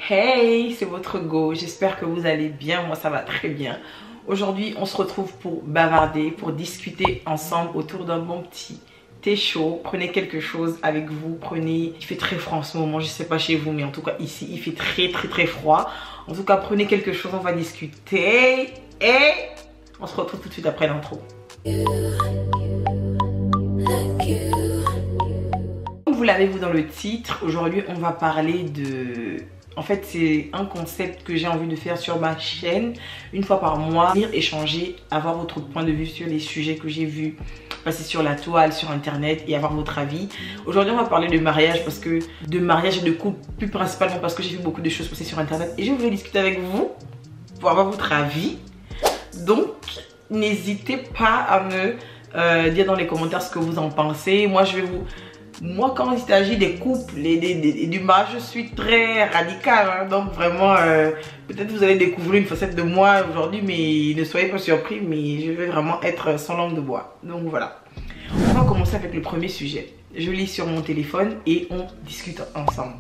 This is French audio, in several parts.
Hey, c'est votre Go, j'espère que vous allez bien, moi ça va très bien. Aujourd'hui on se retrouve pour bavarder, pour discuter ensemble autour d'un bon petit thé chaud. Prenez quelque chose avec vous, il fait très froid en ce moment, je sais pas chez vous mais en tout cas ici il fait très froid. En tout cas prenez quelque chose, on va discuter et on se retrouve tout de suite après l'intro. Comme vous l'avez vu dans le titre, aujourd'hui on va parler de... En fait, c'est un concept que j'ai envie de faire sur ma chaîne, une fois par mois, venir échanger, avoir votre point de vue sur les sujets que j'ai vus passer sur la toile, sur internet et avoir votre avis. Aujourd'hui, on va parler de mariage parce que de mariage et de couple, plus principalement parce que j'ai vu beaucoup de choses passer sur internet et je voulais discuter avec vous pour avoir votre avis. Donc, n'hésitez pas à me dire dans les commentaires ce que vous en pensez. Moi, quand il s'agit des couples et du mariage, je suis très radicale. Hein, donc vraiment, peut-être vous allez découvrir une facette de moi aujourd'hui, mais ne soyez pas surpris. Mais je vais vraiment être sans langue de bois. Donc voilà. On va commencer avec le premier sujet. Je lis sur mon téléphone et on discute ensemble.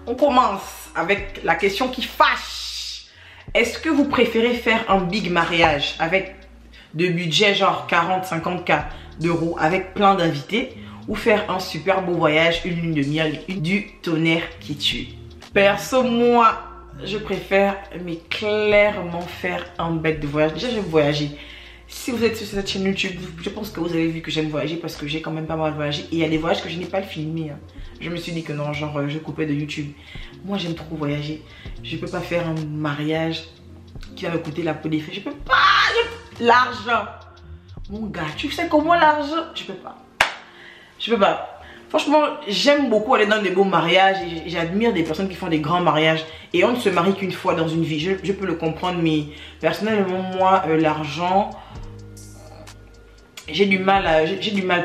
On commence avec la question qui fâche. Est-ce que vous préférez faire un big mariage avec de budget genre 40-50K d'euros avec plein d'invités, ou faire un super beau voyage, une lune de miel, du tonnerre qui tue? Perso, moi, je préfère mais clairement faire un bête de voyage. Déjà, j'aime voyager. Si vous êtes sur cette chaîne YouTube, je pense que vous avez vu que j'aime voyager parce que j'ai quand même pas mal voyagé. Et il y a des voyages que je n'ai pas le filmé. Hein. Je me suis dit que non, genre, je coupais de YouTube. Moi, j'aime trop voyager. Je peux pas faire un mariage qui va me coûter la peau des fesses. Je peux pas. L'argent. Mon gars, tu sais comment l'argent? Je peux pas. Je peux pas. Franchement, j'aime beaucoup aller dans des beaux mariages et j'admire des personnes qui font des grands mariages. Et on ne se marie qu'une fois dans une vie. Je peux le comprendre, mais personnellement, moi, l'argent, j'ai du mal.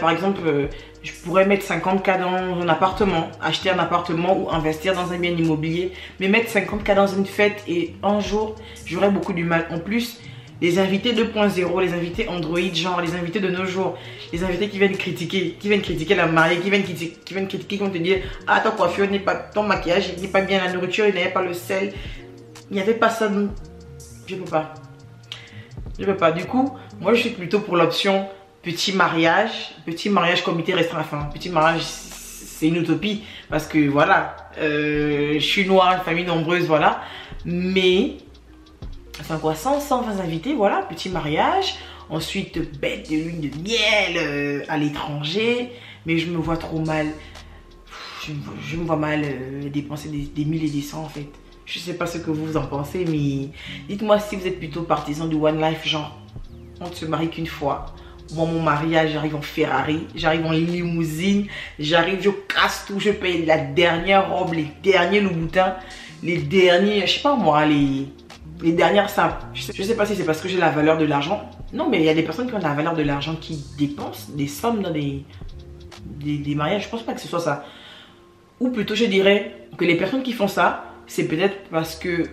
Par exemple, je pourrais mettre 50K dans un appartement, acheter un appartement ou investir dans un bien immobilier. Mais mettre 50K dans une fête et un jour, j'aurais beaucoup du mal. En plus, les invités 2.0, les invités Android, genre les invités de nos jours, les invités qui viennent critiquer la mariée, qui viennent critiquer, qui vont te dire ah, ta coiffure n'est pas, ton maquillage n'est pas bien, la nourriture il n'y avait pas le sel, il n'y avait pas ça. Je peux pas. Je peux pas. Du coup, moi je suis plutôt pour l'option petit mariage comité restreint. Enfin, petit mariage c'est une utopie parce que voilà, je suis noire, une famille nombreuse, voilà, mais enfin quoi, 120 invités, voilà, petit mariage. Ensuite, bête de lune de miel à l'étranger. Mais je me vois trop mal. Je me vois mal dépenser des mille et des cents en fait. Je sais pas ce que vous en pensez, mais dites-moi si vous êtes plutôt partisan du one life, genre on ne se marie qu'une fois. Moi, mon mariage, j'arrive en Ferrari, j'arrive en limousine, j'arrive, je casse tout, je paye la dernière robe, les derniers Louboutins, les derniers, je sais pas moi, les dernières sapes. Je sais pas si c'est parce que j'ai la valeur de l'argent. Non, mais il y a des personnes qui ont la valeur de l'argent qui dépensent des sommes dans des mariages. Je pense pas que ce soit ça. Ou plutôt, je dirais que les personnes qui font ça, c'est peut-être parce que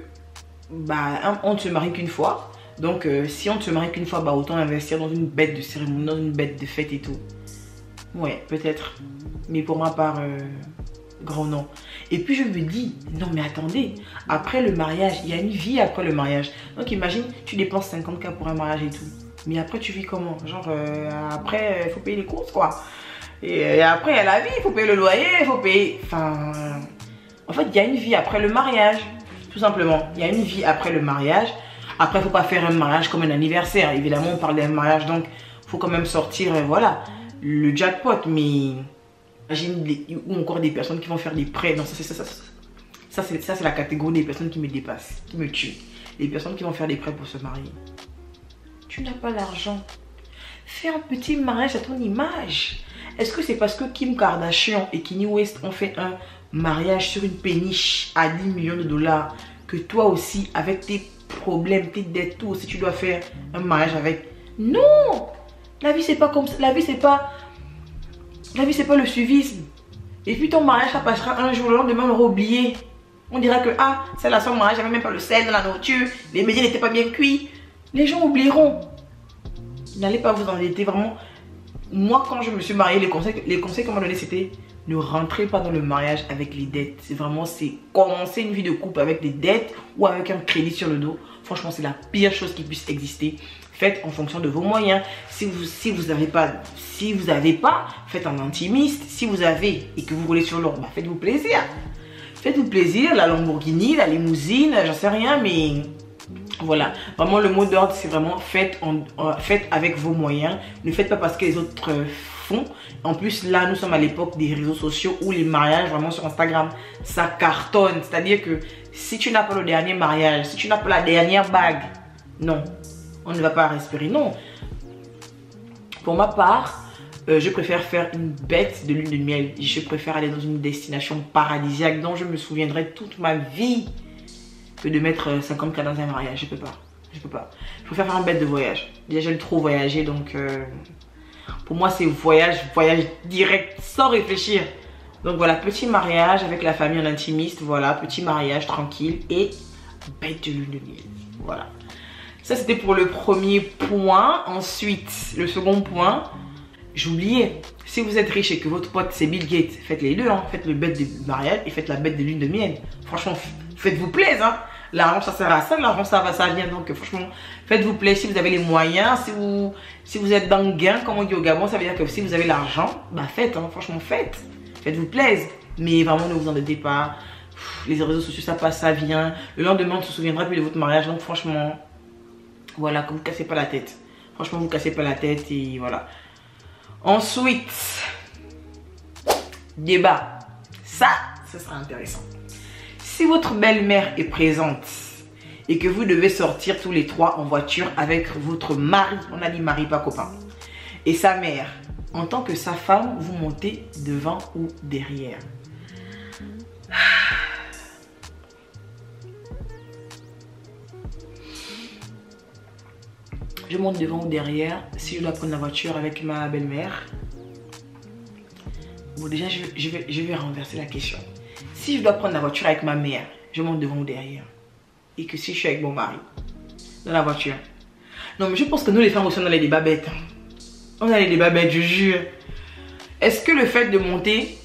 bah, on ne se marie qu'une fois. Donc, si on ne se marie qu'une fois, bah, autant investir dans une bête de cérémonie, dans une bête de fête et tout. Ouais, peut-être. Mais pour ma part, grand non. Et puis je me dis, non mais attendez, après le mariage, il y a une vie après le mariage. Donc imagine, tu dépenses 50K pour un mariage et tout. Mais après tu vis comment? Genre après, il faut payer les courses quoi. Et après il y a la vie, il faut payer le loyer, il faut payer... Enfin... En fait, il y a une vie après le mariage. Tout simplement, il y a une vie après le mariage. Après, il ne faut pas faire un mariage comme un anniversaire. Évidemment, on parle d'un mariage, donc il faut quand même sortir, voilà, le jackpot. Mais... ou encore des personnes qui vont faire des prêts. Non, ça c'est la catégorie des personnes qui me dépassent, qui me tuent. Les personnes qui vont faire des prêts pour se marier. Tu n'as pas l'argent. Fais un petit mariage à ton image. Est-ce que c'est parce que Kim Kardashian et Kanye West ont fait un mariage sur une péniche à 10 millions de dollars que toi aussi, avec tes problèmes, tes dettes, tout aussi, tu dois faire un mariage avec? Non! La vie c'est pas comme ça. La vie c'est pas le suivisme. Et puis ton mariage, ça passera un jour, le lendemain, on aura oublié. On dira que, ah, c'est la son mariage, j'avais même pas le sel dans la nourriture, les médias n'étaient pas bien cuits. Les gens oublieront. N'allez pas vous endetter, vraiment. Moi, quand je me suis mariée, les conseils qu'on m'a donné, c'était ne rentrez pas dans le mariage avec les dettes. C'est vraiment, c'est commencer une vie de couple avec des dettes ou avec un crédit sur le dos. Franchement, c'est la pire chose qui puisse exister. Faites en fonction de vos moyens. Si vous avez pas, faites en intimiste. Si vous avez et que vous roulez sur l'or, bah, faites-vous plaisir. Faites-vous plaisir, la Lamborghini, la limousine, j'en sais rien, mais voilà. Vraiment, le mot d'ordre, c'est vraiment faites avec vos moyens. Ne faites pas parce que les autres font. En plus, là, nous sommes à l'époque des réseaux sociaux où les mariages, vraiment sur Instagram, ça cartonne. C'est-à-dire que si tu n'as pas le dernier mariage, si tu n'as pas la dernière bague, non, on ne va pas respirer, non. Pour ma part, je préfère faire une bête de lune de miel. Je préfère aller dans une destination paradisiaque dont je me souviendrai toute ma vie que de mettre 50K dans un mariage. Je peux pas. Je préfère faire une bête de voyage. Déjà, j'aime trop voyager, donc pour moi, c'est voyage direct, sans réfléchir. Donc voilà, petit mariage avec la famille en intimiste. Voilà, petit mariage tranquille et bête de lune de miel. Voilà. Ça, c'était pour le premier point. Ensuite, le second point, j'oubliais. Si vous êtes riche et que votre pote c'est Bill Gates, faites les deux. Hein. Faites le bête de mariage et faites la bête de lune de miel. Franchement, faites-vous plaisir. Hein. L'argent, ça sert à ça. L'argent, ça vient. Donc, franchement, faites-vous plaisir. Si vous avez les moyens, si vous êtes dans le gain, comme on dit au Gabon, ça veut dire que si vous avez l'argent, bah faites. Hein. Franchement, faites. Faites-vous plaisir. Mais vraiment, ne vous endettez pas. Les réseaux sociaux, ça passe, ça vient. Le lendemain, on ne se souviendra plus de votre mariage. Donc, franchement, voilà, que vous ne cassez pas la tête. Franchement, vous ne cassez pas la tête et voilà. Ensuite, débat. Ça sera intéressant. Si votre belle-mère est présente et que vous devez sortir tous les trois en voiture avec votre mari, on a dit mari pas copain, et sa mère, en tant que sa femme, vous montez devant ou derrière? Je monte devant ou derrière si je dois prendre la voiture avec ma belle-mère. Bon, déjà, je vais renverser la question. Si je dois prendre la voiture avec ma mère, je monte devant ou derrière? Et que si je suis avec mon mari dans la voiture? Non, mais je pense que nous, les femmes aussi, on a les débats bêtes. On a les débats bêtes, je jure. Est-ce que le fait de monter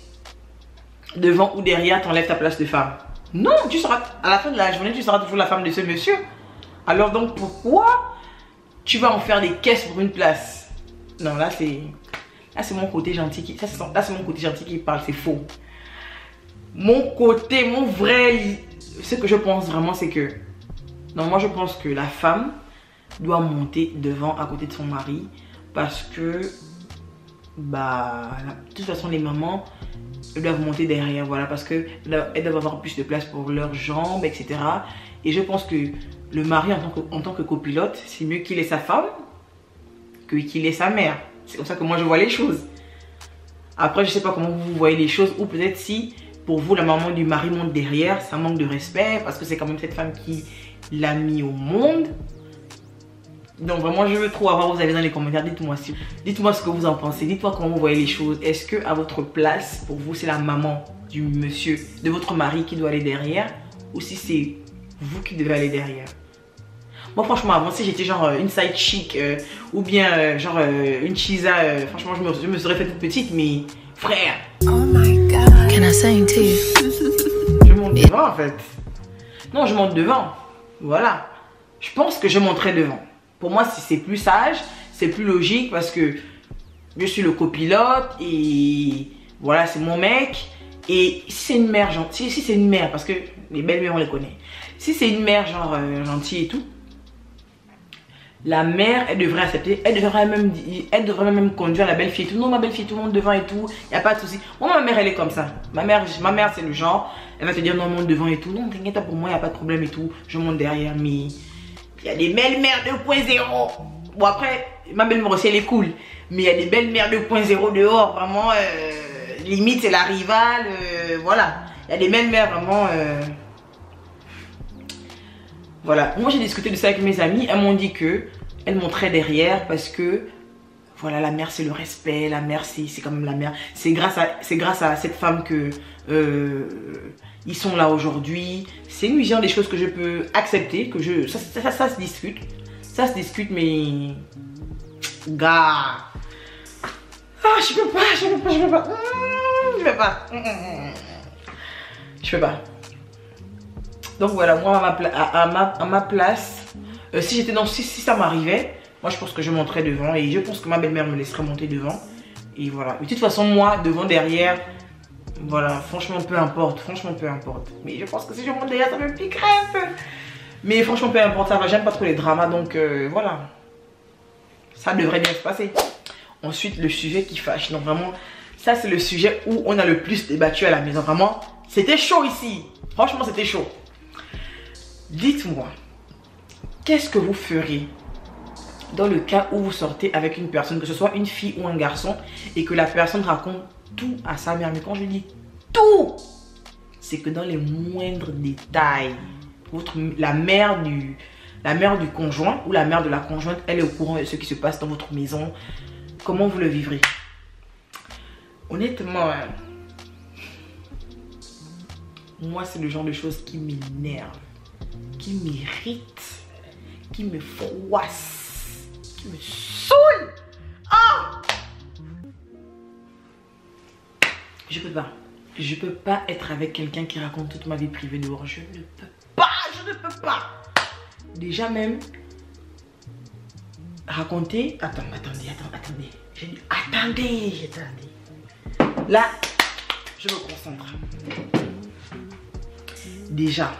devant ou derrière t'enlève ta place de femme? Non, tu seras, à la fin de la journée, tu seras toujours la femme de ce monsieur. Alors donc, pourquoi tu vas en faire des caisses pour une place? Non, là c'est mon côté gentil qui, là c'est mon côté gentil qui parle, c'est faux. Mon vrai, ce que je pense vraiment, c'est que, non, moi je pense que la femme doit monter devant à côté de son mari parce que, bah, de toute façon les mamans, elles doivent monter derrière, voilà, parce que elles doivent avoir plus de place pour leurs jambes, etc. Et je pense que le mari en tant que copilote, c'est mieux qu'il ait sa femme que qu'il ait sa mère. C'est comme ça que moi je vois les choses. Après, je sais pas comment vous voyez les choses, ou peut-être si pour vous la maman du mari monte derrière, ça manque de respect parce que c'est quand même cette femme qui l'a mis au monde. Donc vraiment, je veux trop avoir vos avis dans les commentaires. Dites-moi ce que vous en pensez. Dites-moi comment vous voyez les choses. Est-ce que à votre place, pour vous, c'est la maman du monsieur, de votre mari qui doit aller derrière, ou si c'est vous qui devez aller derrière? Moi franchement, avant, si j'étais genre une side chick ou bien genre une chisa, franchement je me serais fait toute petite, mais frère, oh my god, can I sing to you? Je monte devant en fait. Non, je monte devant. Voilà. Je pense que je monterai devant. Pour moi, c'est plus sage, c'est plus logique parce que je suis le copilote et voilà, c'est mon mec. Et si c'est une mère gentille, si c'est une mère, parce que les belles-mères on les connaît. Si c'est une mère genre gentille et tout, la mère, elle devrait accepter, elle devrait même conduire la belle-fille et tout. Non, ma belle-fille, tout le monde devant et tout, il n'y a pas de souci. Moi, ma mère, elle est comme ça. Ma mère c'est le genre, elle va te dire non, monte devant et tout. Non, t'inquiète pas, pour moi, il n'y a pas de problème et tout. Je monte derrière, mais il y a des belles-mères 2.0. Bon, après, ma belle-mère aussi, elle est cool. Mais il y a des belles-mères 2.0 dehors, vraiment, limite, c'est la rivale, voilà. Il y a des belles-mères vraiment... Voilà, moi j'ai discuté de ça avec mes amis, elles m'ont dit que elles montraient derrière parce que voilà, la mère c'est le respect, la mère c'est quand même la mère. C'est grâce à cette femme que ils sont là aujourd'hui. C'est une vision des choses que je peux accepter, que ça se discute. Ça se discute, mais gars, ah, je peux pas. je peux pas. Je peux pas. Donc voilà, moi à ma place, si j'étais dans, si ça m'arrivait, moi je pense que je monterais devant et je pense que ma belle-mère me laisserait monter devant. Et voilà. De toute façon, moi, devant, derrière, voilà, franchement, peu importe. Franchement, peu importe. Mais je pense que si je monte derrière, ça me piquerait un peu. Mais franchement, peu importe, ça va. J'aime pas trop les dramas, donc voilà. Ça devrait bien se passer. Ensuite, le sujet qui fâche. Donc vraiment, ça c'est le sujet où on a le plus débattu à la maison. Vraiment, c'était chaud ici. Franchement, c'était chaud. Dites-moi, qu'est-ce que vous ferez dans le cas où vous sortez avec une personne, que ce soit une fille ou un garçon, et que la personne raconte tout à sa mère? Mais quand je dis tout, c'est que dans les moindres détails, la mère du conjoint ou la mère de la conjointe, elle est au courant de ce qui se passe dans votre maison. Comment vous le vivrez? Honnêtement, moi c'est le genre de choses qui m'énerve, qui m'irrite, qui me froisse, qui me saoule. Ah! Je peux pas. Je peux pas être avec quelqu'un qui raconte toute ma vie privée dehors. Je ne peux pas. Je ne peux pas. Déjà même raconter. Attendez. J'ai dit attendez. Là, je me concentre. Déjà,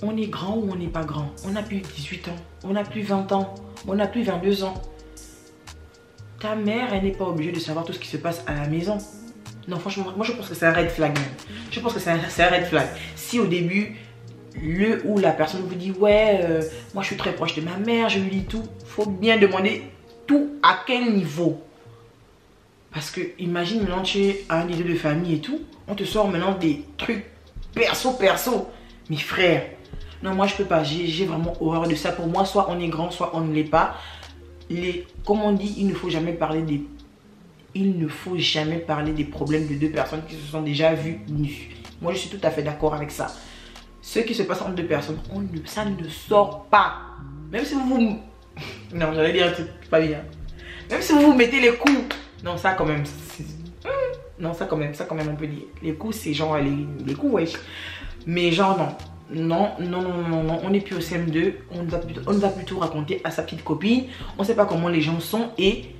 on est grand ou on n'est pas grand? On n'a plus 18 ans, on n'a plus 20 ans, on n'a plus 22 ans. Ta mère, elle n'est pas obligée de savoir tout ce qui se passe à la maison. Non, franchement, moi je pense que c'est un red flag même. Je pense que c'est un red flag. Si au début, le ou la personne vous dit ouais, moi je suis très proche de ma mère, je lui dis tout, faut bien demander tout à quel niveau. Parce que imagine maintenant tu es un leader de famille et tout, on te sort maintenant des trucs perso. Mes frères, non moi je peux pas, j'ai vraiment horreur de ça. Pour moi, soit on est grand, soit on ne l'est pas. Comme on dit, il ne faut jamais parler des problèmes de deux personnes qui se sont déjà vues nues. Moi je suis tout à fait d'accord avec ça. Ce qui se passe entre deux personnes, ça ne sort pas. Même si vous non, j'allais dire un truc pas bien. Même si vous mettez les coups. Non, ça quand même. Non, ça quand même on peut dire. Les coups, c'est genre les coups, ouais. Mais genre non, on n'est plus au CM2. On nous a plutôt raconté à sa petite copine. On ne sait pas comment les gens sont. Et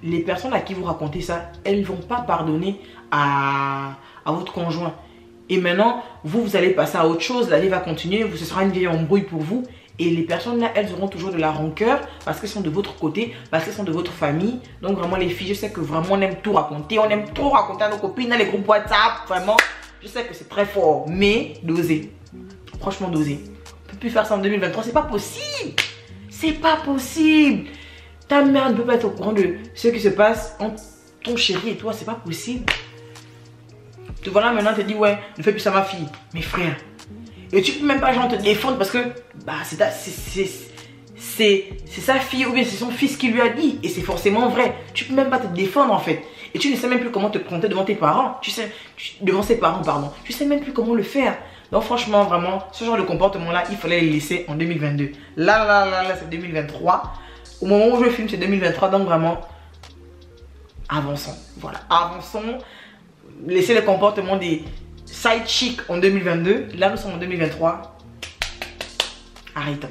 les personnes à qui vous racontez ça, elles ne vont pas pardonner à votre conjoint. Et maintenant, vous allez passer à autre chose. La vie va continuer. Ce sera une vieille embrouille pour vous. Et les personnes là, elles auront toujours de la rancœur parce qu'elles sont de votre côté, parce qu'elles sont de votre famille. Donc vraiment les filles, je sais que vraiment on aime tout raconter. On aime trop raconter à nos copines, dans les groupes WhatsApp. Vraiment, je sais que c'est très fort. Mais dosez. Franchement dosez. On ne peut plus faire ça en 2023. C'est pas possible. C'est pas possible. Ta mère ne peut pas être au courant de ce qui se passe entre ton chéri et toi. C'est pas possible. Te voilà maintenant, te dis ouais, ne fais plus ça ma fille. Mes frères. Et tu peux même pas genre te défendre parce que bah, c'est sa fille ou bien c'est son fils qui lui a dit. Et c'est forcément vrai. Tu peux même pas te défendre en fait. Et tu ne sais même plus comment te présenter devant tes parents. Devant ses parents, pardon. Tu sais même plus comment le faire. Donc franchement, vraiment, ce genre de comportement là, il fallait les laisser en 2022. Là, c'est 2023. Au moment où je filme, c'est 2023. Donc vraiment, avançons. Voilà, avançons. Laissez le comportement des side chic en 2022. Là, nous sommes en 2023. Arrêtons.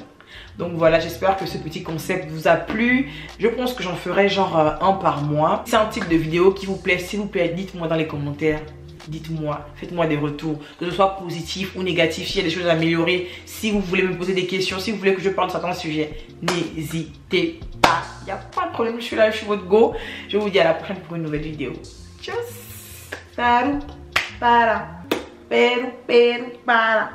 Donc voilà, j'espère que ce petit concept vous a plu. Je pense que j'en ferai genre un par mois. C'est un type de vidéo qui vous plaît. S'il vous plaît, dites-moi dans les commentaires. Dites-moi, faites-moi des retours. Que ce soit positif ou négatif, s'il y a des choses à améliorer. Si vous voulez me poser des questions, si vous voulez que je parle de certains sujets, n'hésitez pas. Il n'y a pas de problème, je suis là, je suis votre go. Je vous dis à la prochaine pour une nouvelle vidéo. Tchuss. Salut. Para. Pero, para.